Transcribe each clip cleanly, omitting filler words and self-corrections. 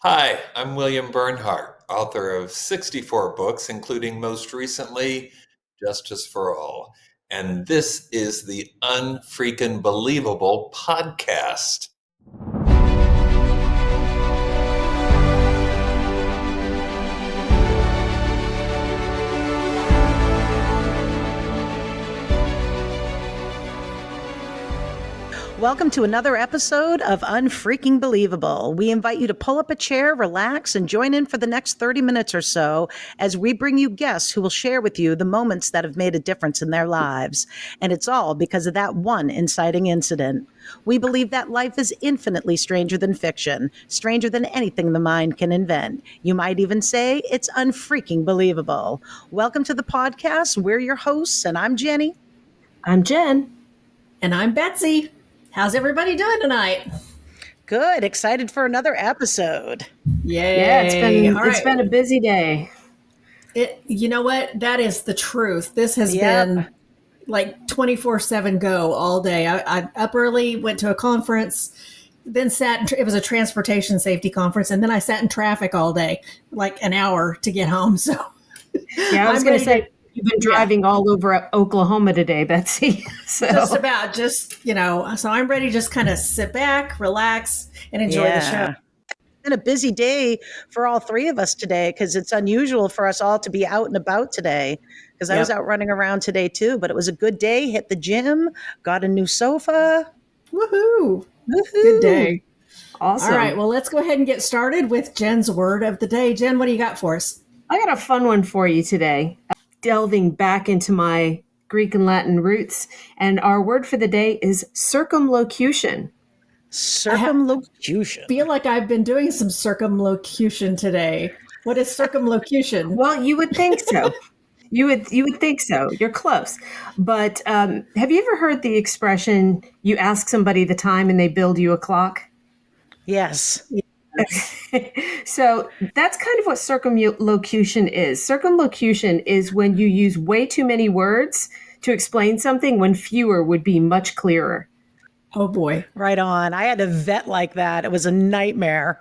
Hi, I'm William Bernhardt, author of 64 books, including most recently Justice for All. And this is the Unfreaking Believable podcast. Welcome to another episode of Unfreaking Believable. We invite you to pull up a chair, relax, and join in for the next 30 minutes or so as we bring you guests who will share with you the moments that have made a difference in their lives. And it's all because of that one inciting incident. We believe that life is infinitely stranger than fiction, stranger than anything the mind can invent. You might even say it's unfreaking believable. Welcome to the podcast. We're your hosts, and I'm Jenny. I'm Jen. And I'm Betsy. How's everybody doing tonight? Good. Excited for another episode. Yay. Yeah, it's been a busy day. You know what? That is the truth. This has been like 24/7 go all day. I up early, went to a conference, then it was a transportation safety conference, and then I sat in traffic all day, like an hour to get home. So yeah, I was going to say, you've been driving all over Oklahoma today, Betsy. So. Just about, so I'm ready to just kind of sit back, relax, and enjoy the show. It's been a busy day for all three of us today because it's unusual for us all to be out and about today because I was out running around today too, but it was a good day. Hit the gym, got a new sofa. Woohoo. Good day. Awesome. All right, well, let's go ahead and get started with Jen's word of the day. Jen, what do you got for us? I got a fun one for you today. Delving back into my Greek and Latin roots. And our word for the day is circumlocution. Circumlocution. I feel like I've been doing some circumlocution today. What is circumlocution? Well, you would think so. You would think so. You're close. But have you ever heard the expression, you ask somebody the time and they build you a clock? Yes. So that's kind of what circumlocution is. Circumlocution is when you use way too many words to explain something when fewer would be much clearer. Oh boy. Right on. I had a vet like that. It was a nightmare.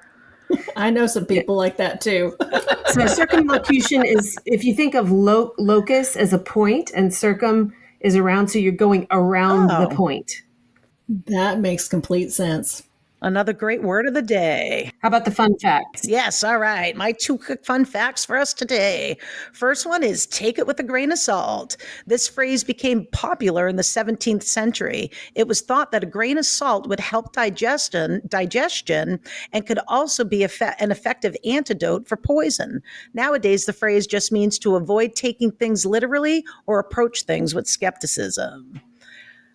I know some people like that too. So circumlocution is, if you think of locus as a point and circum is around, so you're going around the point. That makes complete sense. Another great word of the day. How about the fun facts? Yes, all right. My two quick fun facts for us today. First one is take it with a grain of salt. This phrase became popular in the 17th century. It was thought that a grain of salt would help digestion and could also be an effective antidote for poison. Nowadays, the phrase just means to avoid taking things literally or approach things with skepticism.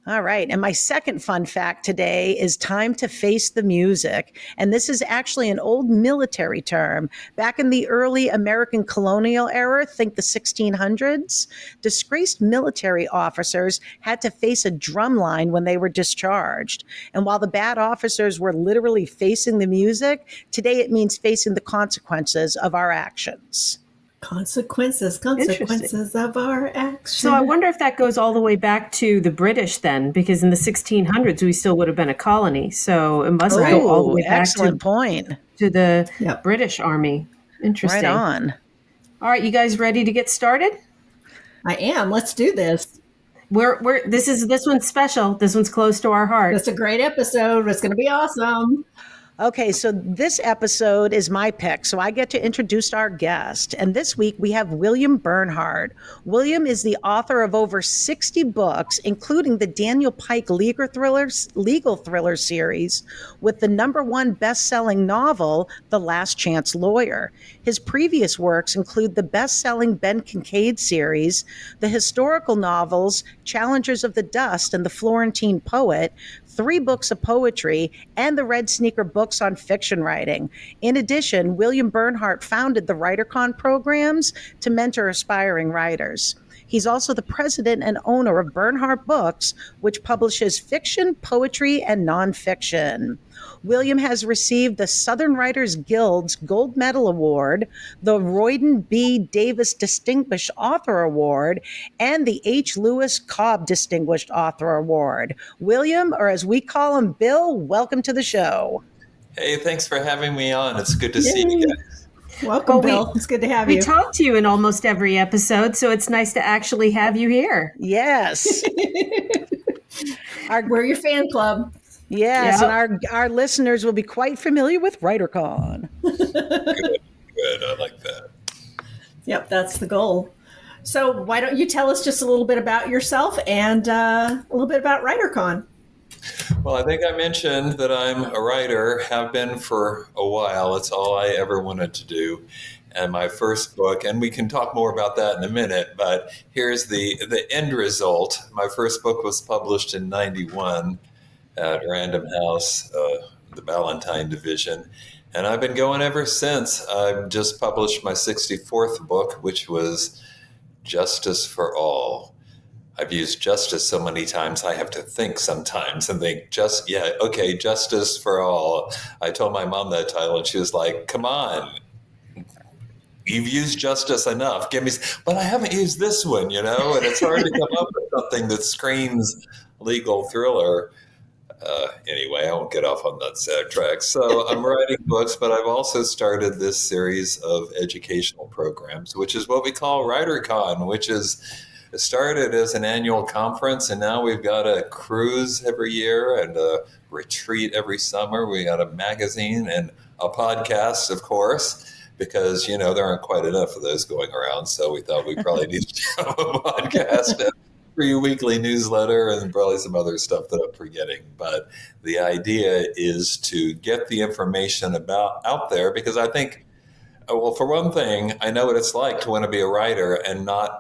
All right. And my second fun fact today is time to face the music. And this is actually an old military term. Back in the early American colonial era, think the 1600s, disgraced military officers had to face a drum line when they were discharged. And while the bad officers were literally facing the music, today it means facing the consequences of our actions. Consequences of our actions. So I wonder if that goes all the way back to the British then, because in the 1600s, we still would have been a colony. So it must go all the way back to the British Army. Interesting. Right on. All right, you guys ready to get started? I am. Let's do this. This one's special. This one's close to our heart. It's a great episode. It's going to be awesome. Okay, so this episode is my pick, so I get to introduce our guest. And this week we have William Bernhardt. William is the author of over 60 books, including the Daniel Pike legal thriller series, with the #1 best-selling novel, The Last Chance Lawyer. His previous works include the best-selling Ben Kincaid series, the historical novels Challengers of the Dust and The Florentine Poet, 3 books of poetry, and the Red Sneaker books on fiction writing. In addition, William Bernhardt founded the WriterCon programs to mentor aspiring writers. He's also the president and owner of Bernhardt Books, which publishes fiction, poetry, and nonfiction. William has received the Southern Writers Guild's Gold Medal Award, the Royden B. Davis Distinguished Author Award, and the H. Lewis Cobb Distinguished Author Award. William, or as we call him, Bill, welcome to the show. Hey, thanks for having me on. It's good to see you guys. Welcome, Bill. It's good to have you. We talk to you in almost every episode, so it's nice to actually have you here. Yes. We're your fan club. Yes, yep. And our listeners will be quite familiar with WriterCon. Good. I like that. Yep, that's the goal. So why don't you tell us just a little bit about yourself and a little bit about WriterCon? Well, I think I mentioned that I'm a writer, have been for a while. It's all I ever wanted to do. And my first book, and we can talk more about that in a minute, but here's the end result. My first book was published in 91 at Random House, the Ballantine division. And I've been going ever since. I've just published my 64th book, which was Justice for All. I've used justice so many times, I have to think sometimes and think, Justice for All. I told my mom that title and she was like, come on, you've used justice enough. Give me, but I haven't used this one, and it's hard to come up with something that screams legal thriller. Anyway, I won't get off on that sad track. So I'm writing books, but I've also started this series of educational programs, which is what we call WriterCon, which is started as an annual conference, and now we've got a cruise every year and a retreat every summer. We got a magazine and a podcast, of course, because, there aren't quite enough of those going around. So we thought we probably needed to have a podcast, a free weekly newsletter, and probably some other stuff that I'm forgetting. But the idea is to get the information out there, because I think, well, for one thing, I know what it's like to want to be a writer and not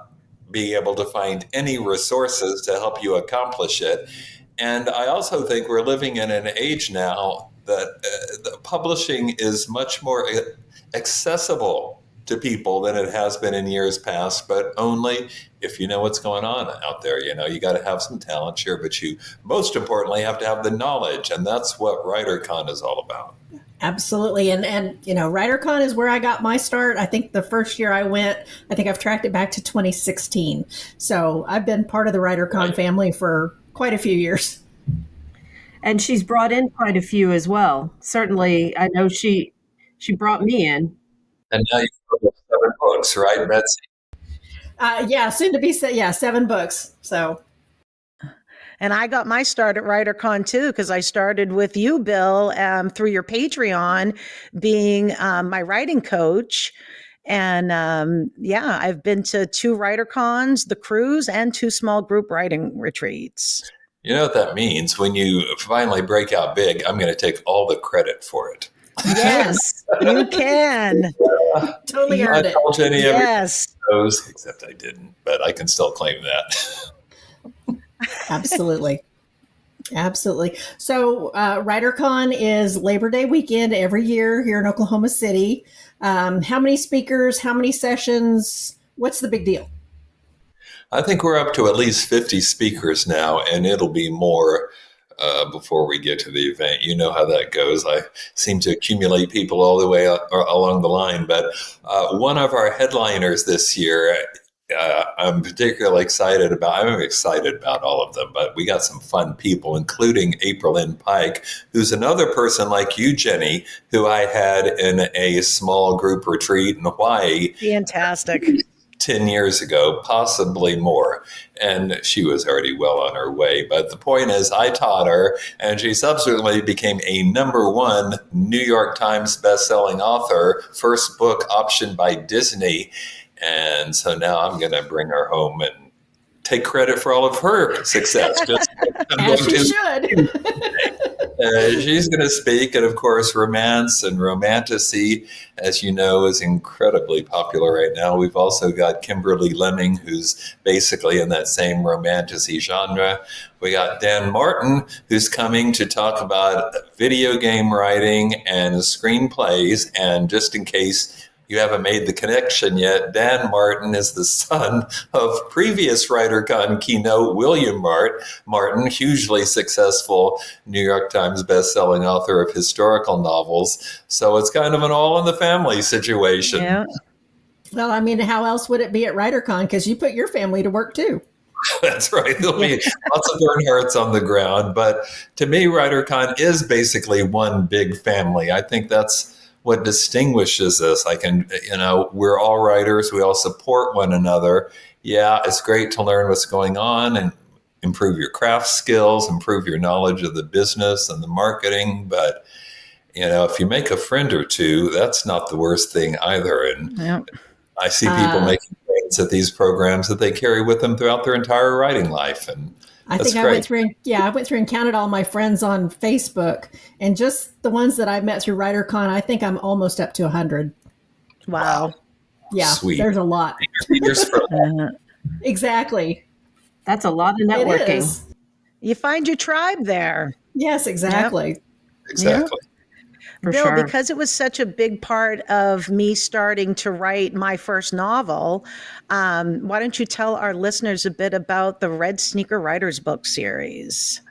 be able to find any resources to help you accomplish it. And I also think we're living in an age now that publishing is much more accessible to people than it has been in years past, but only if you know what's going on out there. You got to have some talent, sure, but you most importantly have to have the knowledge, and that's what WriterCon is all about. Absolutely. And WriterCon is where I got my start. I think the first year I went, I think I've tracked it back to 2016. So I've been part of the WriterCon family for quite a few years. And she's brought in quite a few as well. Certainly, I know she brought me in. And now you've published 7 books, right, Betsy? Soon to be 7 books. So. And I got my start at WriterCon too, because I started with you, Bill, through your Patreon, being my writing coach. And I've been to 2 WriterCons, the cruise, and 2 small group writing retreats. You know what that means? When you finally break out big, I'm going to take all the credit for it. Yes, you can. Totally earned it. I told Jenny yes. Those, except I didn't, but I can still claim that. Absolutely. So WriterCon is Labor Day weekend every year here in Oklahoma City. How many speakers, how many sessions? What's the big deal? I think we're up to at least 50 speakers now, and it'll be more before we get to the event. You know how that goes. I seem to accumulate people all the way along the line. But one of our headliners this year, I'm particularly excited about. I'm excited about all of them, but we got some fun people, including Daniel Pike, who's another person like you, Jenny, who I had in a small group retreat in Hawaii. Fantastic. 10 years ago, possibly more. And she was already well on her way. But the point is, I taught her, and she subsequently became a #1 New York Times bestselling author, first book optioned by Disney. And so now I'm going to bring her home and take credit for all of her success. As she should. She's going to speak, and of course, romance and romantasy, as you know, is incredibly popular right now. We've also got Kimberly Lemming, who's basically in that same romantasy genre. We got Dan Martin, who's coming to talk about video game writing and screenplays. And just in case you haven't made the connection yet, Dan Martin is the son of previous WriterCon keynote William Martin, hugely successful New York Times bestselling author of historical novels. So it's kind of an all-in-the-family situation. Yeah. Well, I mean, how else would it be at WriterCon? Because you put your family to work too. That's right. There'll be lots of Bernhardts on the ground. But to me, WriterCon is basically one big family. I think that's what distinguishes us. We're all writers. We all support one another. Yeah, it's great to learn what's going on and improve your craft skills, improve your knowledge of the business and the marketing. But, if you make a friend or two, that's not the worst thing either. And I see people making friends at these programs that they carry with them throughout their entire writing life. And I went through and counted all my friends on Facebook, and just the ones that I met through WriterCon, I think I'm almost up to 100. Wow. Yeah, sweet. There's a lot. Exactly. That's a lot of networking. You find your tribe there. Yes, exactly. Yep. Exactly. Yeah. Bill, because it was such a big part of me starting to write my first novel, why don't you tell our listeners a bit about the Red Sneaker Writers book series?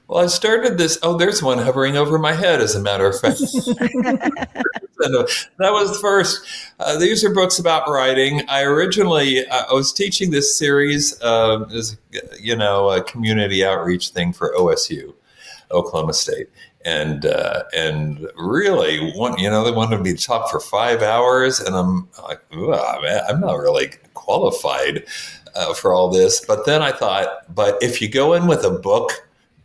Well, I started this. Oh, there's one hovering over my head, as a matter of fact. That was the first. These are books about writing. I was teaching this series as a community outreach thing for OSU, Oklahoma State. And really, they wanted me to talk for 5 hours, and I'm like, man, I'm not really qualified for all this. But then I thought, but if you go in with a book,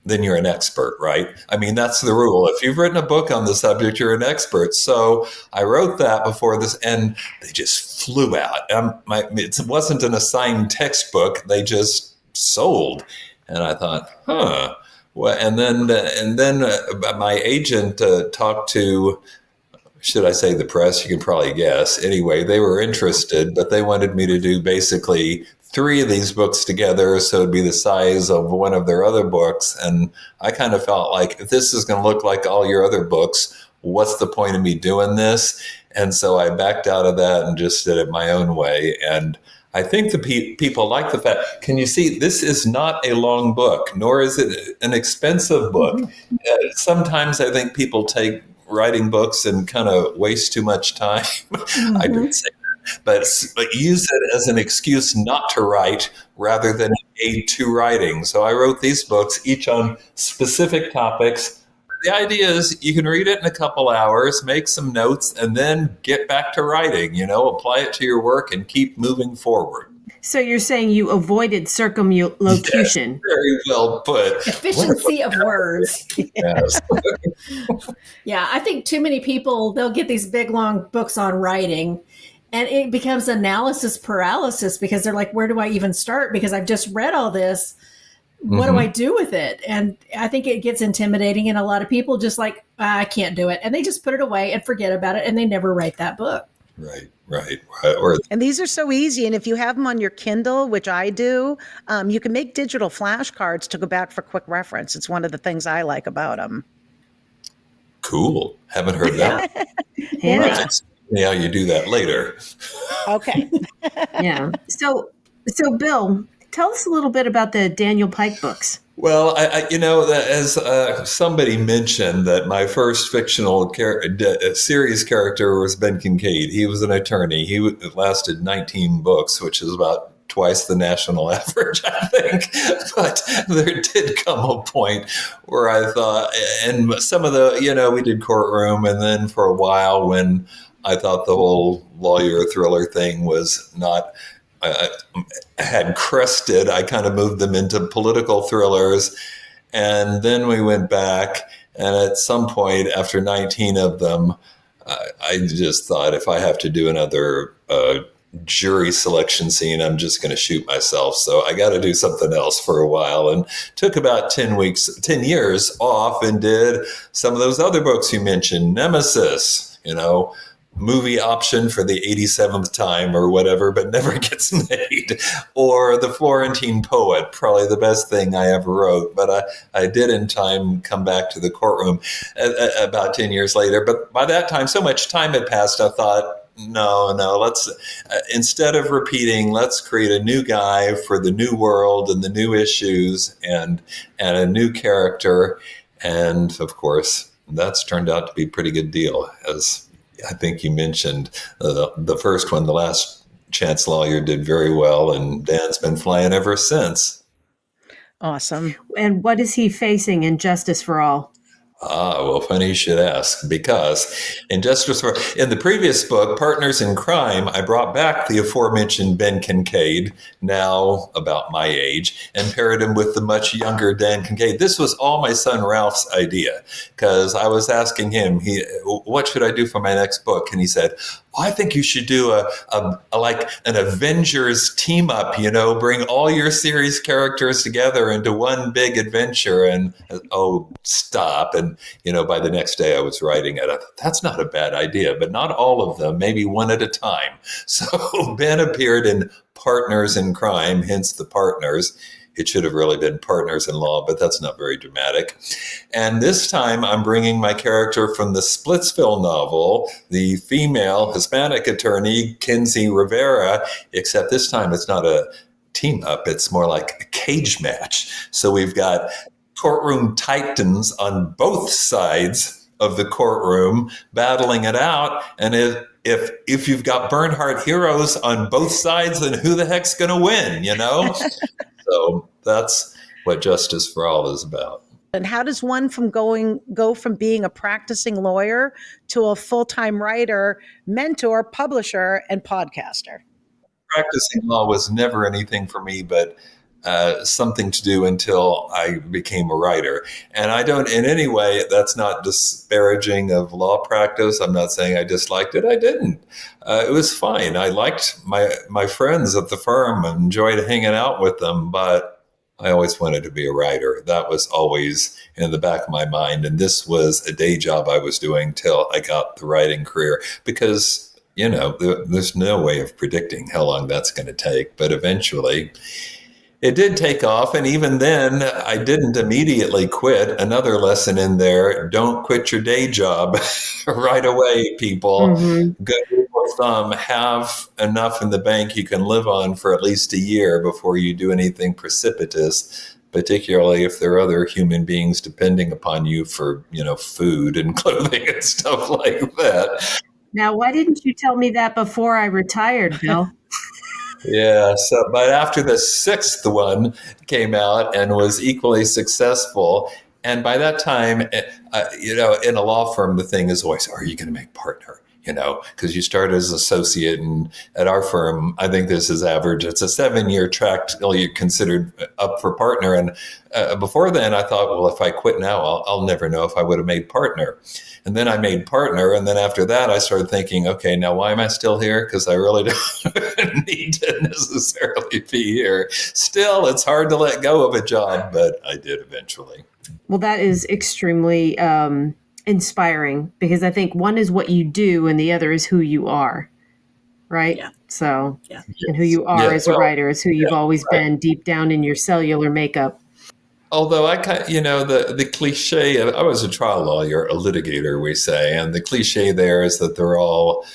then you're an expert, right? I mean, that's the rule. If you've written a book on the subject, you're an expert. So I wrote that before this, and they just flew out. It wasn't an assigned textbook; they just sold, and I thought, huh. Well, and then my agent talked to, should I say the press? You can probably guess. Anyway, they were interested, but they wanted me to do basically 3 of these books together, so it'd be the size of one of their other books. And I kind of felt like, if this is going to look like all your other books, what's the point of me doing this? And so I backed out of that and just did it my own way. And I think the people like the fact, can you see, this is not a long book, nor is it an expensive book. Sometimes I think people take writing books and kind of waste too much time. I didn't say that, but use it as an excuse not to write rather than an aid to writing. So I wrote these books, each on specific topics. The idea is you can read it in a couple hours, make some notes, and then get back to writing, apply it to your work and keep moving forward. So you're saying you avoided circumlocution. Yes, very well put. Efficiency of words. Yes. Yeah, I think too many people, they'll get these big, long books on writing, and it becomes analysis paralysis because they're like, where do I even start? Because I've just read all this. What do I do with it? And I think it gets intimidating, and a lot of people just like, I can't do it. And they just put it away and forget about it, and they never write that book. Right. And these are so easy. And if you have them on your Kindle, which I do, you can make digital flashcards to go back for quick reference. It's one of the things I like about them. Cool. Haven't heard that. Yeah. Yeah, you do that later. Okay. Yeah. So Bill, tell us a little bit about the Daniel Pike books. Well, as somebody mentioned, that my first fictional series character was Ben Kincaid. He was an attorney. He lasted 19 books, which is about twice the national average, I think. But there did come a point where I thought, and some of the, we did Courtroom, and then for a while when I thought the whole lawyer thriller thing was not had crested, I kind of moved them into political thrillers. And then we went back, and at some point after 19 of them, I just thought, if I have to do another jury selection scene, I'm just going to shoot myself. So I got to do something else for a while, and took about 10 years off and did some of those other books you mentioned, Nemesis, movie option for the 87th time or whatever, but never gets made. Or The Florentine Poet, probably the best thing I ever wrote. But I did in time come back to the Courtroom about 10 years later. But by that time, so much time had passed, I thought, no, let's, instead of repeating, let's create a new guy for the new world and the new issues and a new character. And of course, that's turned out to be a pretty good deal, as I think you mentioned the first one, the last Chance Lawyer did very well, and Dan's been flying ever since. Awesome. And what is he facing in Justice for All? Well, funny you should ask, because in the previous book, Partners in Crime, I brought back the aforementioned Ben Kincaid, now about my age, and paired him with the much younger Dan Kincaid. This was all my son Ralph's idea, because I was asking him, what should I do for my next book? And he said, well, I think you should do a like an Avengers team up, bring all your series characters together into one big adventure. And stop. And, by the next day I was writing it. I thought, that's not a bad idea, but not all of them, maybe one at a time. So Ben appeared in Partners in Crime, hence the partners. It should have really been Partners in Law, but that's not very dramatic. And this time I'm bringing my character from the Splitsville novel, the female Hispanic attorney, Kinsey Rivera, except this time it's not a team up. It's more like a cage match. So we've got courtroom titans on both sides of the courtroom battling it out. And if you've got Bernhardt heroes on both sides, then who the heck's going to win, So that's what Justice for All is about. And how does one go from being a practicing lawyer to a full-time writer, mentor, publisher, and podcaster? Practicing law was never anything for me, but something to do until I became a writer. And I don't, in any way, that's not disparaging of law practice. I'm not saying I disliked it. I didn't. It was fine. I liked my friends at the firm and enjoyed hanging out with them, but I always wanted to be a writer. That was always in the back of my mind. And this was a day job I was doing till I got the writing career, because, there's no way of predicting how long that's going to take. But eventually it did take off. And even then, I didn't immediately quit. Another lesson in there: don't quit your day job right away, people. Mm-hmm. Good rule of thumb: have enough in the bank you can live on for at least a year before you do anything precipitous, particularly if there are other human beings depending upon you for, food and clothing and stuff like that. Now, why didn't you tell me that before I retired, Bill? Yeah. But after the sixth one came out and was equally successful, and by that time, in a law firm, the thing is always, are you going to make partner? Because you start as associate, and at our firm, I think this is average. It's a 7-year track till you're considered up for partner. And before then, I thought, well, if I quit now, I'll never know if I would have made partner. And then I made partner. And then after that, I started thinking, okay, now why am I still here? Because I really don't need to necessarily be here. Still, it's hard to let go of a job, but I did eventually. Well, that is extremely inspiring, because I think one is what you do and the other is who you are, right? Yeah. So, yeah. And who you are as a writer is who you've always been deep down in your cellular makeup. Although the cliche, I was a trial lawyer, a litigator, we say, and the cliche there is that they're all,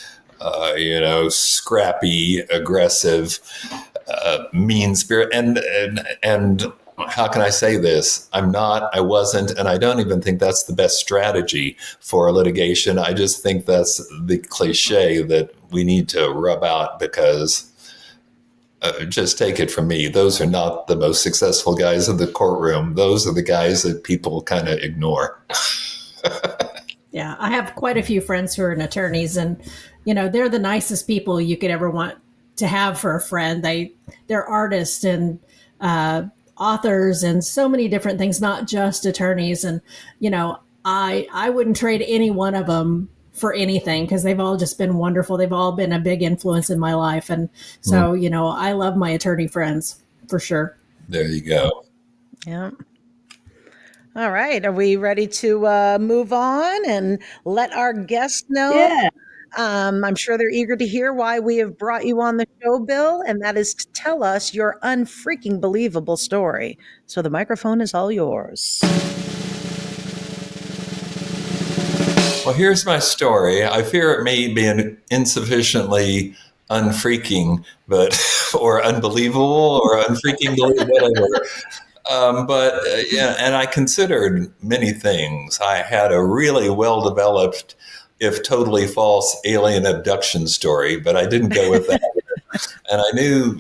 scrappy, aggressive, mean spirit. And how can I say this? I'm not, I wasn't, and I don't even think that's the best strategy for litigation. I just think that's the cliche that we need to rub out, because just take it from me, those are not the most successful guys in the courtroom. Those are the guys that people kind of ignore. Yeah, I have quite a few friends who are attorneys, and they're the nicest people you could ever want to have for a friend. They're artists and authors and so many different things, not just attorneys. And I wouldn't trade any one of them for anything, because they've all just been wonderful. They've all been a big influence in my life. And so, I love my attorney friends for sure. There you go. Yeah. All right. Are we ready to move on and let our guests know? Yeah. I'm sure they're eager to hear why we have brought you on the show, Bill, and that is to tell us your unfreaking believable story. So the microphone is all yours. Well, here's my story. I fear it may be insufficiently unfreaking, or unbelievable, or unfreaking, whatever. And I considered many things. I had a really well-developed, if totally false, alien abduction story, but I didn't go with that. And I knew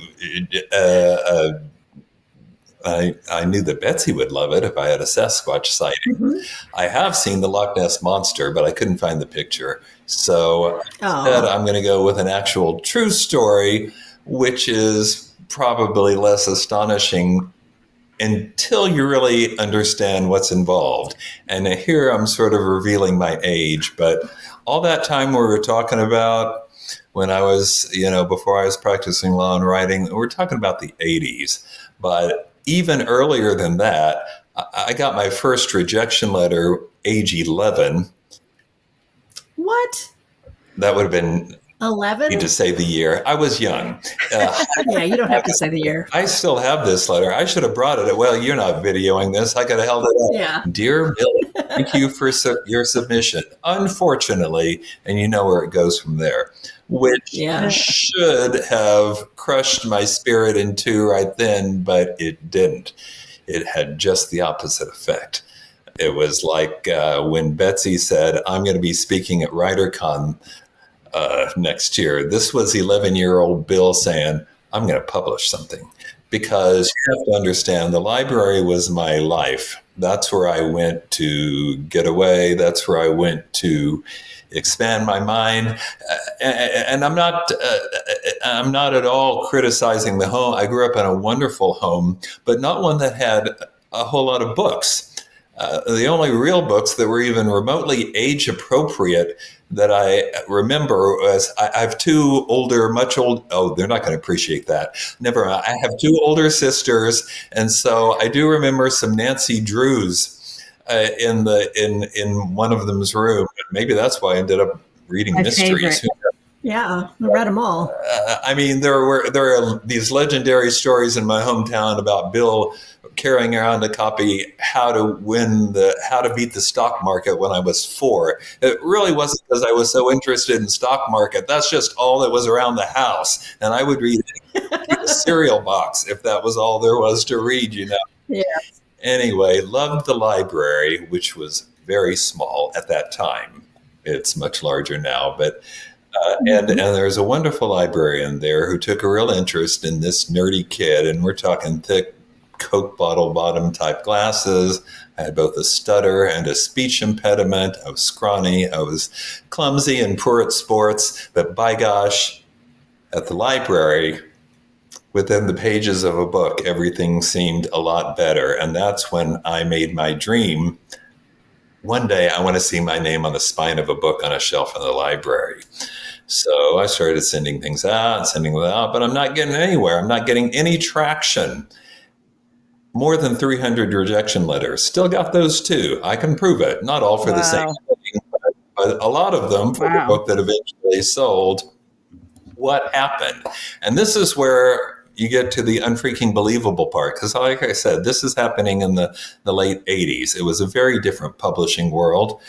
I knew that Betsy would love it if I had a Sasquatch sighting. Mm-hmm. I have seen the Loch Ness Monster, but I couldn't find the picture. So instead, I'm going to go with an actual true story, which is probably less astonishing until you really understand what's involved. And here I'm sort of revealing my age, but all that time we were talking about when I was, before I was practicing law and writing, we're talking about the 80s. But even earlier than that, I got my first rejection letter age 11. What? That would have been 11? I need to say the year. I was young. Yeah, you don't have to say the year. I still have this letter. I should have brought it. Well, you're not videoing this. I could have held it up. Yeah. Dear Millie, thank you for your submission. Unfortunately, and you know where it goes from there, which should have crushed my spirit in two right then, but it didn't. It had just the opposite effect. It was like when Betsy said, I'm going to be speaking at WriterCon next year. This was 11-year-old Bill saying, I'm going to publish something, because you have to understand the library was my life. That's where I went to get away. That's where I went to expand my mind. And I'm not at all criticizing the home. I grew up in a wonderful home, but not one that had a whole lot of books. The only real books that were even remotely age appropriate that I remember was, I have two older, they're not going to appreciate that. Never mind. I have two older sisters. And so I do remember some Nancy Drews in one of them's room. Maybe that's why I ended up reading mysteries. Yeah, I read them all. There are these legendary stories in my hometown about Bill carrying around a copy how to beat the stock market when I was 4. It really wasn't because I was so interested in stock market. That's just all that was around the house. And I would read the cereal box if that was all there was to read, Yeah. Anyway, loved the library, which was very small at that time. It's much larger now, but and there's a wonderful librarian there who took a real interest in this nerdy kid, and we're talking thick Coke bottle bottom type glasses. I had both a stutter and a speech impediment. I was scrawny. I was clumsy and poor at sports. But by gosh, at the library, within the pages of a book, everything seemed a lot better. And that's when I made my dream. One day I want to see my name on the spine of a book on a shelf in the library. So I started sending things out, but I'm not getting anywhere. I'm not getting any traction. More than 300 rejection letters. Still got those too. I can prove it. Not all for the same thing, but a lot of them for the book that eventually sold. What happened? And this is where you get to the unfreaking believable part. Because like I said, this is happening in the late 80s. It was a very different publishing world.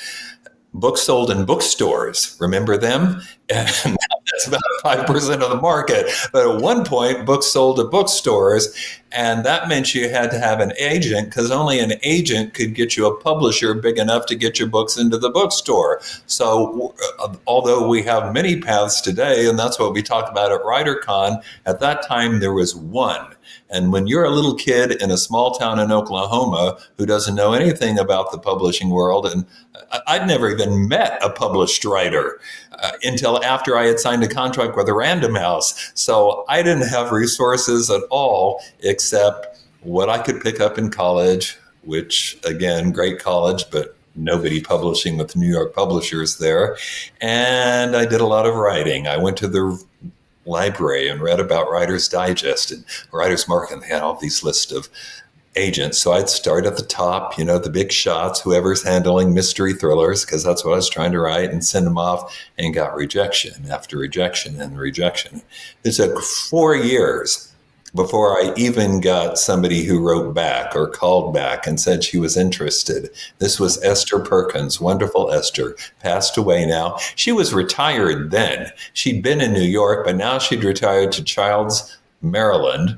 Books sold in bookstores. Remember them? And that's about 5% of the market. But at one point, books sold at bookstores, and that meant you had to have an agent, because only an agent could get you a publisher big enough to get your books into the bookstore. So although we have many paths today, and that's what we talked about at WriterCon, at that time there was one. And when you're a little kid in a small town in Oklahoma who doesn't know anything about the publishing world, and I'd never even met a published writer until after I had signed a contract with a Random House. So I didn't have resources at all except what I could pick up in college, which, again, great college, but nobody publishing with New York publishers there. And I did a lot of writing. I went to the library and read about Writer's Digest and Writer's Market, and they had all these lists of agents. So I'd start at the top, the big shots, whoever's handling mystery thrillers, because that's what I was trying to write, and send them off, and got rejection after rejection and rejection. It took 4 years before I even got somebody who wrote back or called back and said she was interested. This was Esther Perkins, wonderful Esther, passed away now. She was retired then. She'd been in New York, but now she'd retired to Childs, Maryland,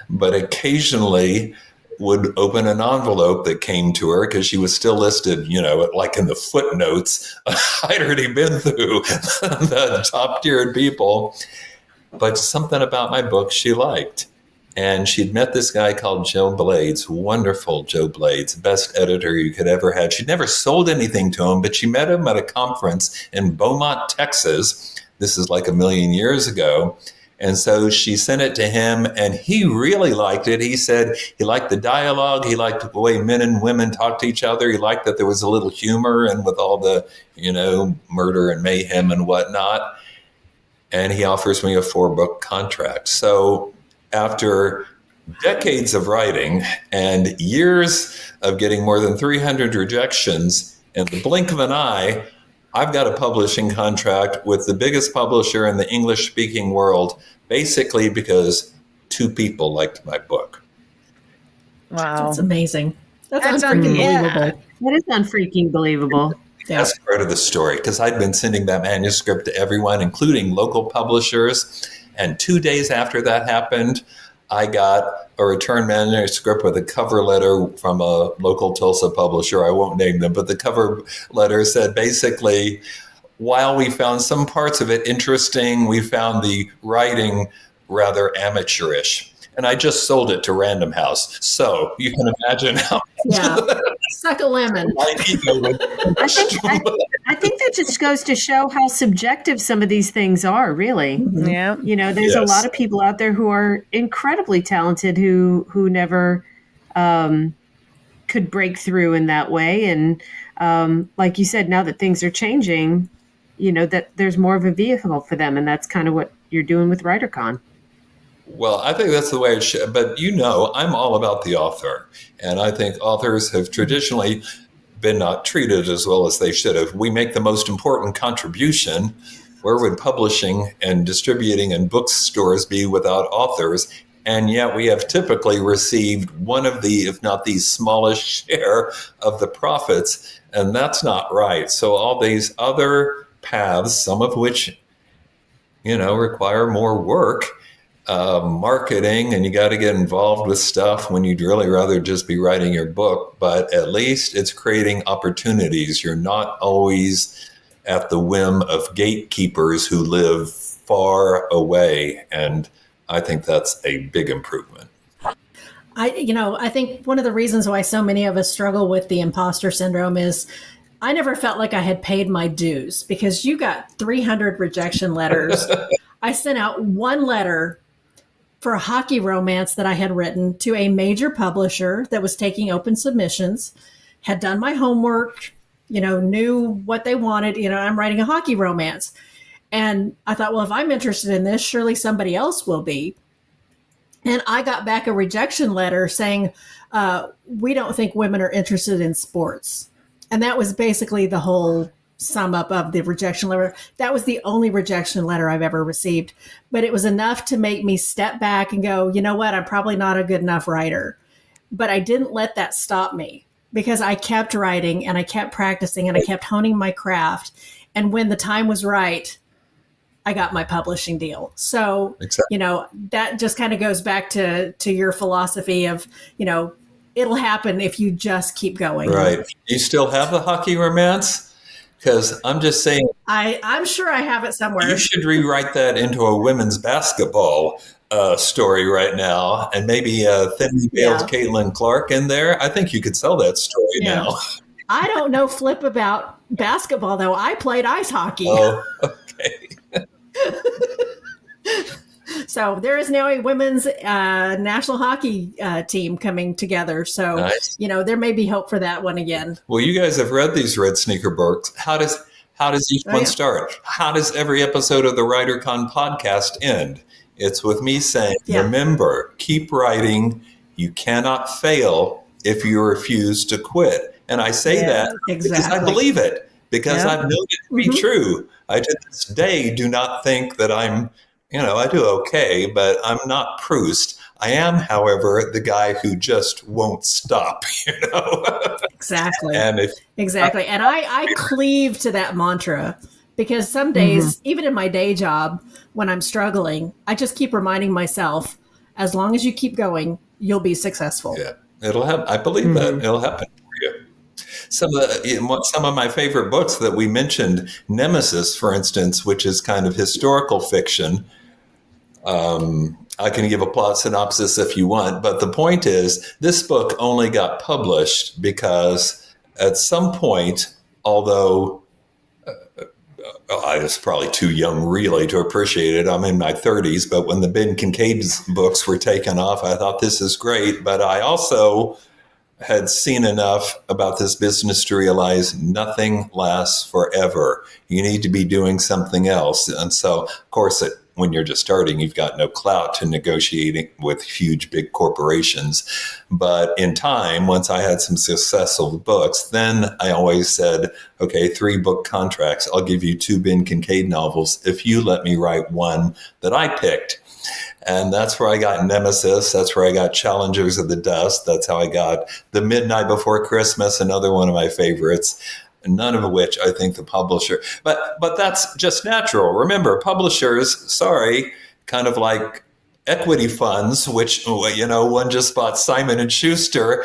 but occasionally would open an envelope that came to her because she was still listed, like in the footnotes. I'd already been through the top-tiered people. but something about my book she liked. And she'd met this guy called Joe Blades, wonderful Joe Blades, best editor you could ever have. She'd never sold anything to him, but she met him at a conference in Beaumont, Texas. This is like a million years ago. And so she sent it to him, and he really liked it. He said he liked the dialogue. He liked the way men and women talk to each other. He liked that there was a little humor and with all the, murder and mayhem and whatnot. And he offers me a 4-book contract. So after decades of writing and years of getting more than 300 rejections, in the blink of an eye, I've got a publishing contract with the biggest publisher in the English-speaking world, basically because 2 people liked my book. Wow. That's amazing. That's unfreaking believable. That is unfreaking believable. That's part of the story, because I'd been sending that manuscript to everyone, including local publishers. And 2 days after that happened, I got a return manuscript with a cover letter from a local Tulsa publisher. I won't name them, but the cover letter said basically, while we found some parts of it interesting, we found the writing rather amateurish. And I just sold it to Random House. So you can imagine how. Yeah. Suck a lemon. I think that just goes to show how subjective some of these things are, really. Yeah. There's a lot of people out there who are incredibly talented who never could break through in that way. And like you said, now that things are changing, that there's more of a vehicle for them. And that's kind of what you're doing with WriterCon. Well, I think that's the way it should. But I'm all about the author. And I think authors have traditionally been not treated as well as they should have. We make the most important contribution. Where would publishing and distributing in bookstores be without authors? And yet we have typically received one of the, if not the smallest share of the profits. And that's not right. So all these other paths, some of which, require more work, marketing, and you got to get involved with stuff when you'd really rather just be writing your book, but at least it's creating opportunities. You're not always at the whim of gatekeepers who live far away, and I think that's a big improvement. I think one of the reasons why so many of us struggle with the imposter syndrome is I never felt like I had paid my dues, because you got 300 rejection letters. I sent out one letter for a hockey romance that I had written to a major publisher that was taking open submissions, had done my homework, knew what they wanted. I'm writing a hockey romance. And I thought, well, if I'm interested in this, surely somebody else will be. And I got back a rejection letter saying, we don't think women are interested in sports. And that was basically the whole sum up of the rejection letter. That was the only rejection letter I've ever received, but it was enough to make me step back and go, you know what? I'm probably not a good enough writer, but I didn't let that stop me, because I kept writing and I kept practicing and I kept honing my craft. And when the time was right, I got my publishing deal. So, exactly. That just kind of goes back to your philosophy of, it'll happen if you just keep going. Right. You still have the hockey romance? Because I'm just saying, I'm sure I have it somewhere. You should rewrite that into a women's basketball story right now, and maybe thinly veiled Caitlin Clark in there. I think you could sell that story now. I don't know flip about basketball, though. I played ice hockey. Oh, okay. So there is now a women's national hockey team coming together. So, nice. There may be hope for that one again. Well, you guys have read these Red Sneaker books. How does each one start? How does every episode of the WriterCon podcast end? It's with me saying, remember, keep writing. You cannot fail if you refuse to quit. And I say that because I believe it, because I've known it to be true. I to this day do not think that I'm, I do okay, but I'm not Proust. I am, however, the guy who just won't stop, Exactly. And exactly. And I cleave to that mantra, because some days, even in my day job, when I'm struggling, I just keep reminding myself, as long as you keep going, you'll be successful. Yeah, it'll happen. I believe that it'll happen for you. Some of my favorite books that we mentioned, Nemesis, for instance, which is kind of historical fiction, I can give a plot synopsis if you want, but the point is, this book only got published because at some point, although I was probably too young really to appreciate it. I'm in my 30s, but when the Ben Kincaid's books were taken off, I thought this is great. But I also had seen enough about this business to realize nothing lasts forever. You need to be doing something else. And so, of course, when you're just starting, you've got no clout to negotiating with huge, big corporations. But in time, once I had some successful books, then I always said, okay, 3 book contracts. I'll give you 2 Ben Kincaid novels if you let me write one that I picked. And that's where I got Nemesis. That's where I got Challengers of the Dust. That's how I got The Midnight Before Christmas, another one of my favorites. None of which I think the publisher, but that's just natural. Remember, publishers, sorry, kind of like equity funds, which, one just bought Simon and Schuster.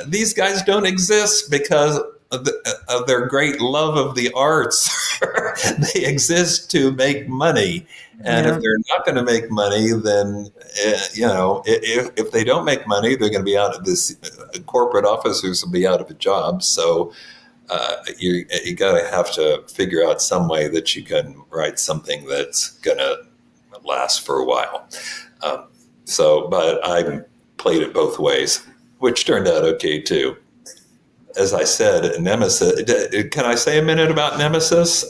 These guys don't exist because of their great love of the arts. They exist to make money. And if they're not going to make money, then, if they don't make money, they're going to be out of this, corporate officers will be out of a job. So you got to have to figure out some way that you can write something that's going to last for a while. But I played it both ways, which turned out okay too. As I said, Nemesis. Can I say a minute about Nemesis?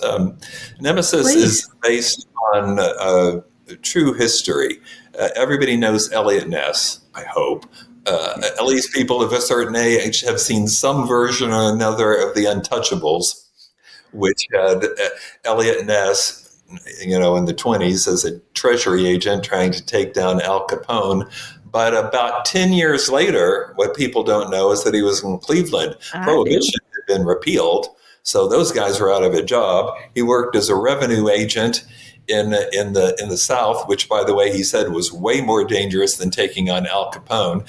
Nemesis Please. Is based on true history. Everybody knows Eliot Ness, I hope. At least people of a certain age have seen some version or another of The Untouchables, which had Eliot Ness, in the 20s as a treasury agent trying to take down Al Capone. But about 10 years later, what people don't know is that he was in Cleveland. Prohibition had been repealed, so those guys were out of a job. He worked as a revenue agent in the South, which, by the way, he said was way more dangerous than taking on Al Capone.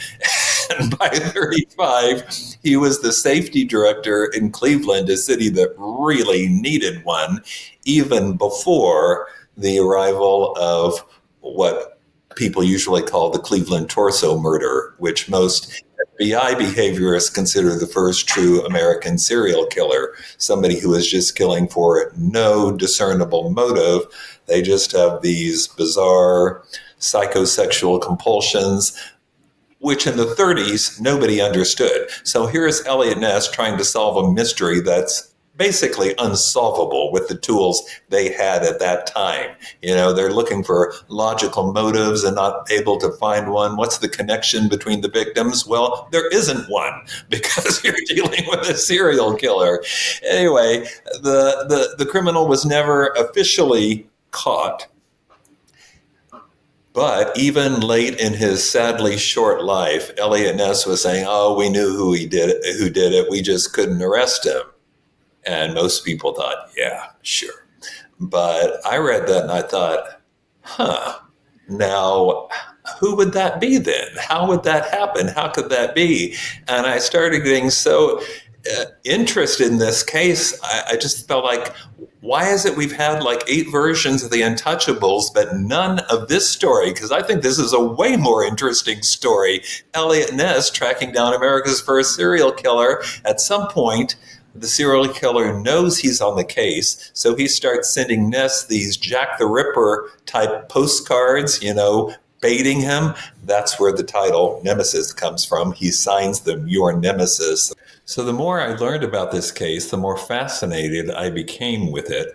And by 35, he was the safety director in Cleveland, a city that really needed one, even before the arrival of what people usually call the Cleveland torso murder, which most FBI behaviorists consider the first true American serial killer, somebody who is just killing for no discernible motive. They just have these bizarre psychosexual compulsions, which in the 30s, nobody understood. So here's Eliot Ness trying to solve a mystery that's basically unsolvable with the tools they had at that time. They're looking for logical motives and not able to find one. What's the connection between the victims? Well, there isn't one because you're dealing with a serial killer. Anyway, the criminal was never officially caught. But even late in his sadly short life, Eliot Ness was saying, "Oh, we knew who did it. We just couldn't arrest him." And most people thought, yeah, sure. But I read that and I thought, now who would that be then? How would that happen? How could that be? And I started getting so interested in this case. I just felt like, why is it we've had like 8 versions of The Untouchables, but none of this story? Because I think this is a way more interesting story. Eliot Ness tracking down America's first serial killer. At some point, the serial killer knows he's on the case, so he starts sending Ness these Jack the Ripper type postcards, baiting him. That's where the title Nemesis comes from. He signs them, "Your Nemesis." So the more I learned about this case, the more fascinated I became with it.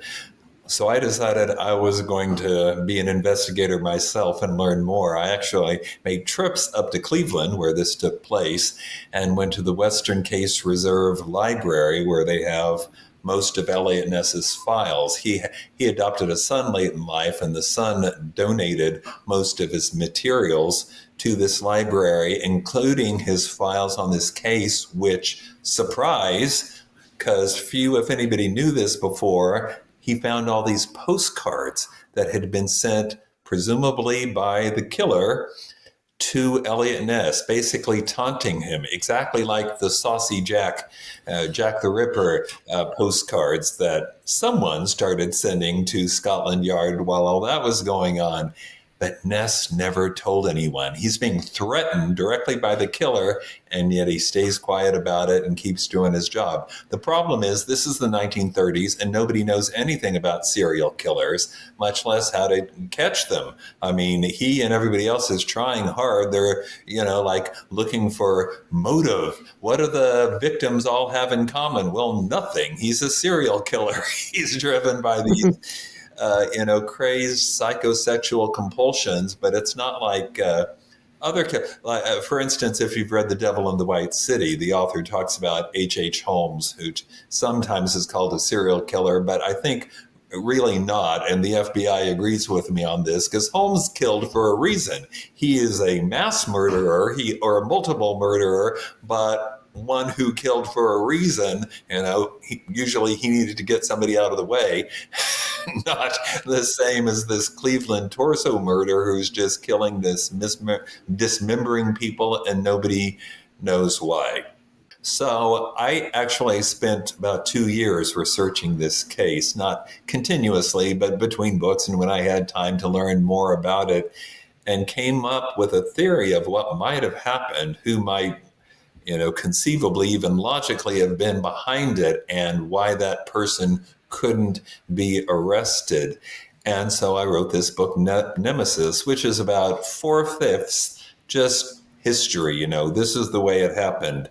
So I decided I was going to be an investigator myself and learn more. I actually made trips up to Cleveland, where this took place, and went to the Western Case Reserve Library, where they have most of Eliot Ness's files. He adopted a son late in life, and the son donated most of his materials to this library, including his files on this case, which, surprise, because few, if anybody, knew this before, he found all these postcards that had been sent, presumably by the killer, to Eliot Ness, basically taunting him, exactly like the Saucy Jack, Jack the Ripper postcards that someone started sending to Scotland Yard while all that was going on. but Ness never told anyone. He's being threatened directly by the killer, and yet he stays quiet about it and keeps doing his job. The problem is this is the 1930s, and nobody knows anything about serial killers, much less how to catch them. I mean, he and everybody else is trying hard. They're, like looking for motive. What do the victims all have in common? Well, nothing. He's a serial killer. He's driven by these crazed psychosexual compulsions, but it's not like for instance, if you've read The Devil in the White City, the author talks about H.H. Holmes, who sometimes is called a serial killer, but I think really not. And the FBI agrees with me on this, because Holmes killed for a reason. He is a mass murderer, or a multiple murderer, but one who killed for a reason. Usually he needed to get somebody out of the way. Not the same as this Cleveland torso murder who's just killing dismembering people and nobody knows why. So I actually spent about 2 years researching this case, not continuously, but between books and when I had time to learn more about it, and came up with a theory of what might have happened, who might conceivably, even logically, have been behind it, and why that person couldn't be arrested. And so I wrote this book, Nemesis, which is about 4/5 just history. This is the way it happened,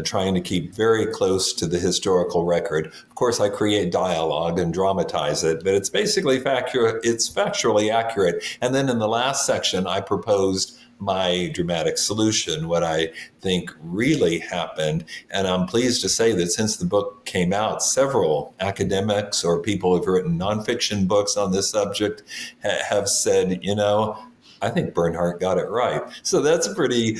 trying to keep very close to the historical record. Of course, I create dialogue and dramatize it, but it's basically factually accurate. And then in the last section, I proposed my dramatic solution, what I think really happened. And I'm pleased to say that since the book came out, several academics or people who've written nonfiction books on this subject have said, I think Bernhardt got it right. So that's pretty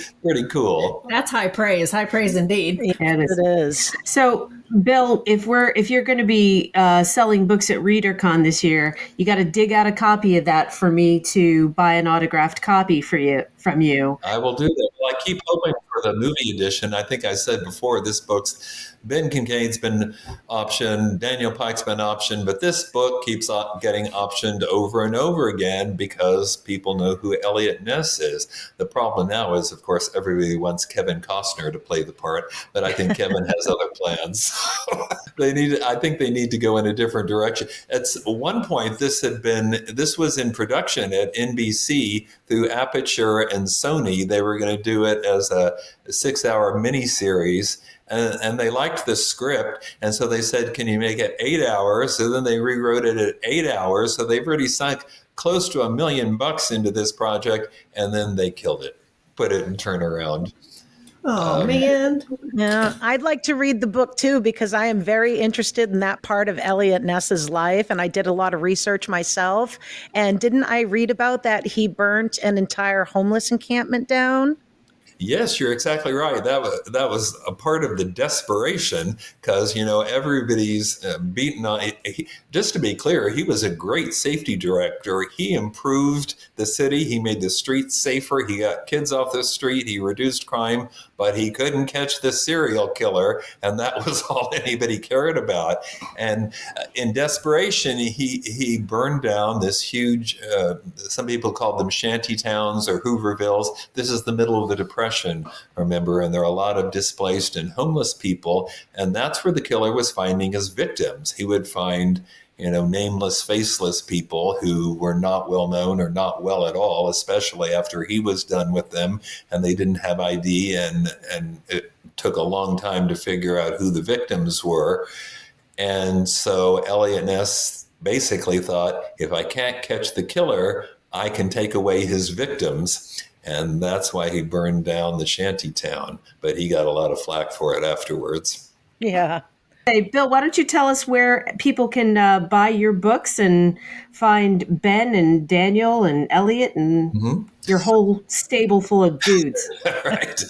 cool. That's high praise indeed. Yeah, it is. So, Bill, if you're going to be selling books at WriterCon this year, you got to dig out a copy of that for me to buy an autographed copy from you. I will do that. Well, I keep hoping for the movie edition. I think I said before, this book's Ben Kincaid's been optioned, Daniel Pike's been optioned, but this book keeps getting optioned over and over again because people know who Eliot Ness is. The problem now is, of course, everybody wants Kevin Costner to play the part, but I think Kevin has other plans. I think they need to go in a different direction. At one point, this was in production at NBC through Aperture and Sony. They were going to do it as a 6-hour miniseries. And they liked the script, and so they said, can you make it 8 hours? So then they rewrote it at 8 hours. So they've already sunk close to $1 million into this project, and then they killed it, put it in turnaround. Oh, man. Yeah, I'd like to read the book too, because I am very interested in that part of Eliot Ness's life, and I did a lot of research myself. And didn't I read about that he burnt an entire homeless encampment down? Yes, you're exactly right. That was a part of the desperation, because everybody's beaten on. Just to be clear, he was a great safety director. He improved the city. He made the streets safer. He got kids off the street. He reduced crime, but he couldn't catch the serial killer, and that was all anybody cared about. And in desperation, he burned down this huge. Some people called them shanty towns or Hoovervilles. This is the middle of the Depression. Remember, and there are a lot of displaced and homeless people, and that's where the killer was finding his victims. He would find, nameless, faceless people who were not well known or not well at all, especially after he was done with them, and they didn't have ID, and it took a long time to figure out who the victims were. And so Eliot Ness basically thought, if I can't catch the killer, I can take away his victims. And that's why he burned down the shanty town. But he got a lot of flack for it afterwards. Yeah. Hey, Bill, why don't you tell us where people can buy your books and find Ben and Daniel and Eliot and your whole stable full of dudes? Right.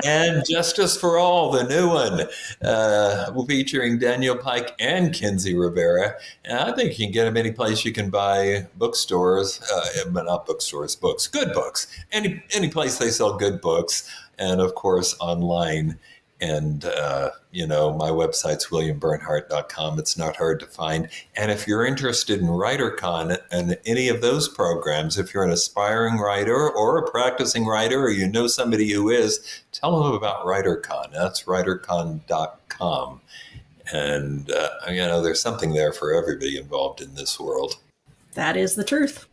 And Justice for All, the new one, featuring Daniel Pike and Kinsey Rivera. And I think you can get them any place you can buy bookstores, but not bookstores, books, good books. Any place they sell good books. And of course, online. And, my website's williambernhardt.com. It's not hard to find. And if you're interested in WriterCon and any of those programs, if you're an aspiring writer or a practicing writer, or you know somebody who is, tell them about WriterCon. That's writercon.com. And, there's something there for everybody involved in this world. That is the truth.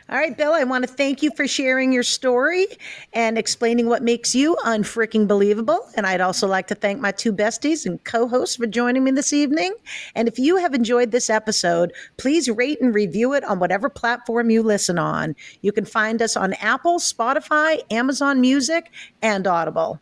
All right, Bill, I want to thank you for sharing your story and explaining what makes you unfreaking believable. And I'd also like to thank my two besties and co-hosts for joining me this evening. And if you have enjoyed this episode, please rate and review it on whatever platform you listen on. You can find us on Apple, Spotify, Amazon Music, and Audible.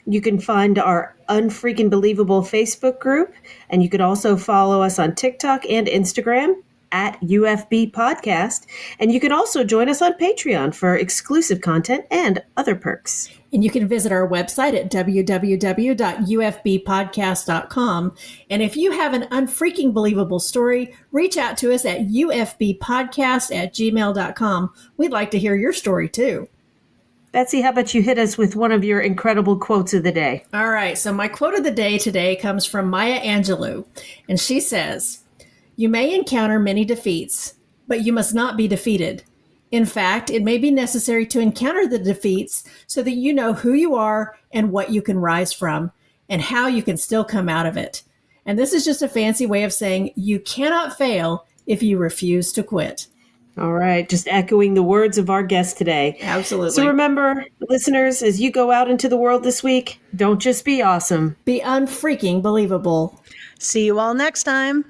You can find our Unfreaking Believable Facebook group, and you could also follow us on TikTok and Instagram at UFB Podcast. And you can also join us on Patreon for exclusive content and other perks. And you can visit our website at www.ufbpodcast.com. And if you have an unfreaking believable story, reach out to us at ufbpodcast@gmail.com. We'd like to hear your story too. Betsy, how about you hit us with one of your incredible quotes of the day? All right. So my quote of the day today comes from Maya Angelou. And she says, "You may encounter many defeats, but you must not be defeated. In fact, it may be necessary to encounter the defeats so that you know who you are and what you can rise from and how you can still come out of it." And this is just a fancy way of saying you cannot fail if you refuse to quit. All right, just echoing the words of our guest today. Absolutely. So remember, listeners, as you go out into the world this week, don't just be awesome. Be unfreaking believable. See you all next time.